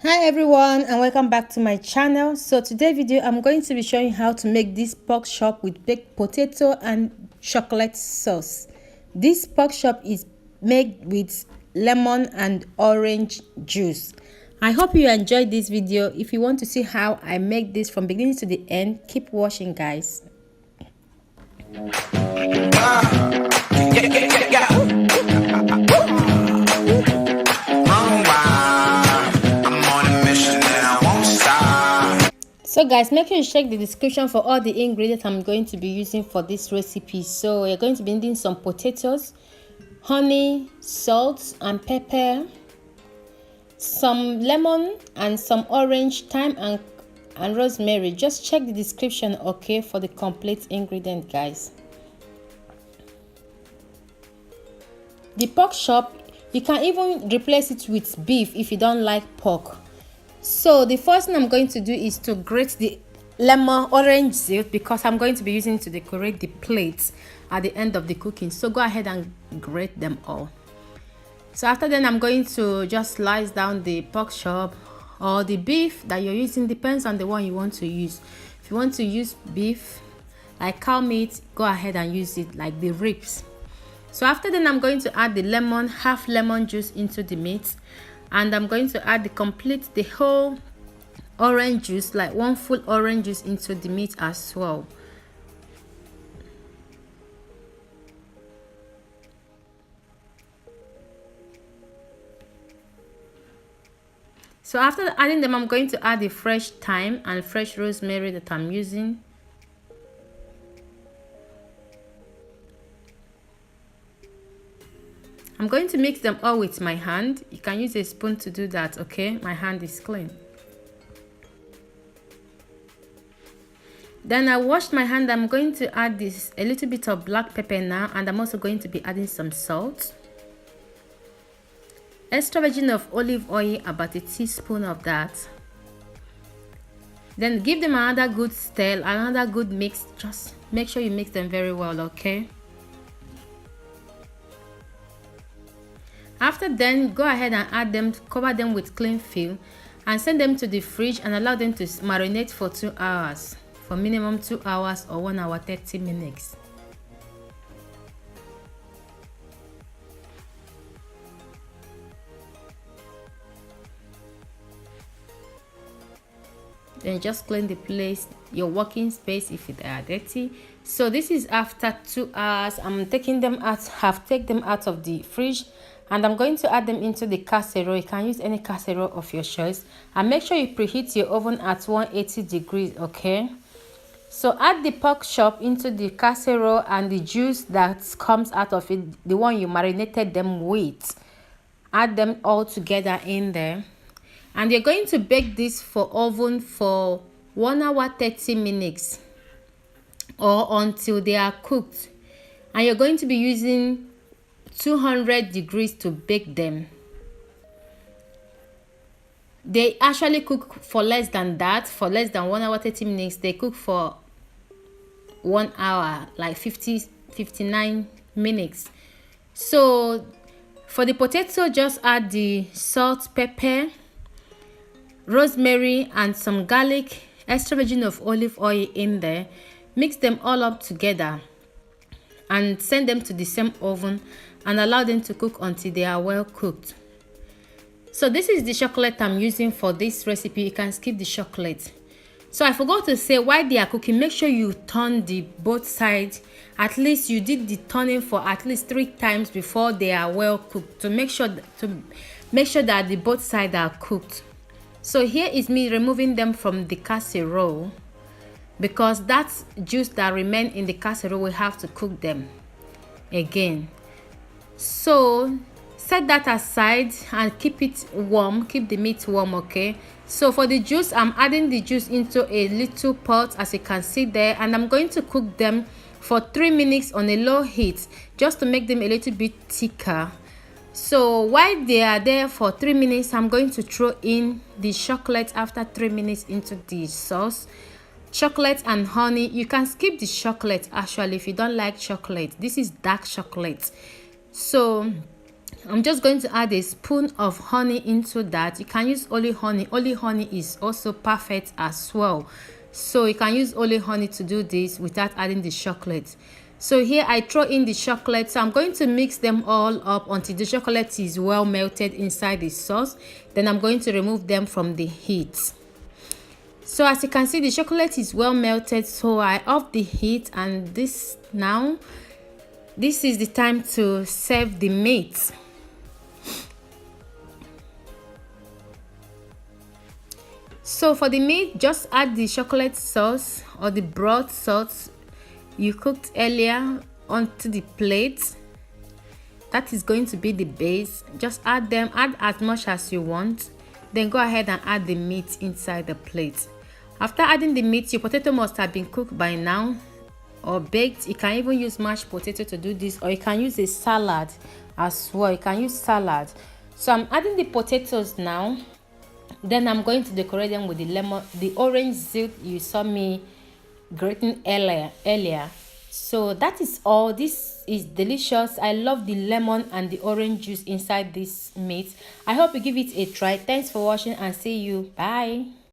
Hi everyone and welcome back to my channel. So today video I'm going to be showing how to make this pork chop with baked potato and chocolate sauce. This pork chop is made with lemon and orange juice. I hope you enjoyed this video. If you want to see how I make this from beginning to the end, keep watching guys. So guys, make sure you check the description for all the ingredients I'm going to be using for this recipe. So you're going to be needing some potatoes, honey, salt and pepper, some lemon and some orange, thyme and rosemary. Just check the description, okay, for the complete ingredient guys. The pork chop, you can even replace it with beef if you don't like pork. So the first thing I'm going to do is to grate the lemon orange zest because I'm going to be using to decorate the plates at the end of the cooking. So go ahead and grate them all. So after then I'm going to just slice down the pork chop or the beef that you're using, depends on the one you want to use. If you want to use beef like cow meat, go ahead and use it like the ribs. So after then I'm going to add the lemon, half lemon juice into the meat. And I'm going to add the whole orange juice, like one full orange juice into the meat as well. So after adding them, I'm going to add the fresh thyme and fresh rosemary that I'm using. I'm going to mix them all with my hand. You can use a spoon to do that, okay? My hand is clean. Then I washed my hand. I'm going to add a little bit of black pepper now, and I'm also going to be adding some salt. Extra virgin of olive oil, about a teaspoon of that. Then give them another good stir, another good mix. Just make sure you mix them very well, okay? After then, go ahead and add them, cover them with cling film and send them to the fridge and allow them to marinate for 2 hours, for minimum 2 hours or 1 hour 30 minutes. Then just clean the place, your working space if they are dirty. So this is after 2 hours. I'm taking them out, have taken them out of the fridge, and I'm going to add them into the casserole. You can use any casserole of your choice, and make sure you preheat your oven at 180 degrees, okay? So add the pork chop into the casserole and the juice that comes out of it, the one you marinated them with. Add them all together in there, and you're going to bake this for oven for 1 hour 30 minutes or until they are cooked. And you're going to be using 200 degrees to bake them. They actually cook for less than that, for less than 1 hour 30 minutes. They cook for 1 hour, like 59 minutes. So for the potato, just add the salt, pepper, rosemary and some garlic, extra virgin of olive oil in there. Mix them all up together and send them to the same oven and allow them to cook until they are well cooked. So this is the chocolate I'm using for this recipe. You can skip the chocolate. So I forgot to say, while they are cooking, make sure you turn the both sides. At least you did the turning for at least 3 times before they are well cooked, to make sure that the both sides are cooked. So here is me removing them from the casserole, because that juice that remain in the casserole, we have to cook them again. So set that aside and keep it warm, keep the meat warm, okay? So for the juice, I'm adding the juice into a little pot, as you can see there, and I'm going to cook them for 3 minutes on a low heat, just to make them a little bit thicker. So while they are there for 3 minutes, I'm going to throw in the chocolate after 3 minutes into the sauce. Chocolate and honey. You can skip the chocolate actually if you don't like chocolate. This is dark chocolate. So I'm just going to add a spoon of honey into that. You can use only honey. Only honey is also perfect as well. So you can use only honey to do this without adding the chocolate. So here I throw in the chocolate. So I'm going to mix them all up until the chocolate is well melted inside the sauce. Then I'm going to remove them from the heat. So as you can see, the chocolate is well melted. So I off the heat, and this is the time to serve the meat. So for the meat, just add the chocolate sauce or the broth sauce you cooked earlier onto the plate. That is going to be the base. Just add them, add as much as you want. Then go ahead and add the meat inside the plate. After adding the meat, your potato must have been cooked by now or baked. You can even use mashed potato to do this, or you can use a salad as well. You can use salad. So I'm adding the potatoes now. Then I'm going to decorate them with the orange zest you saw me grating earlier. So that is all. This is delicious. I love the lemon and the orange juice inside this meat. I hope you give it a try. Thanks for watching, and see you. Bye.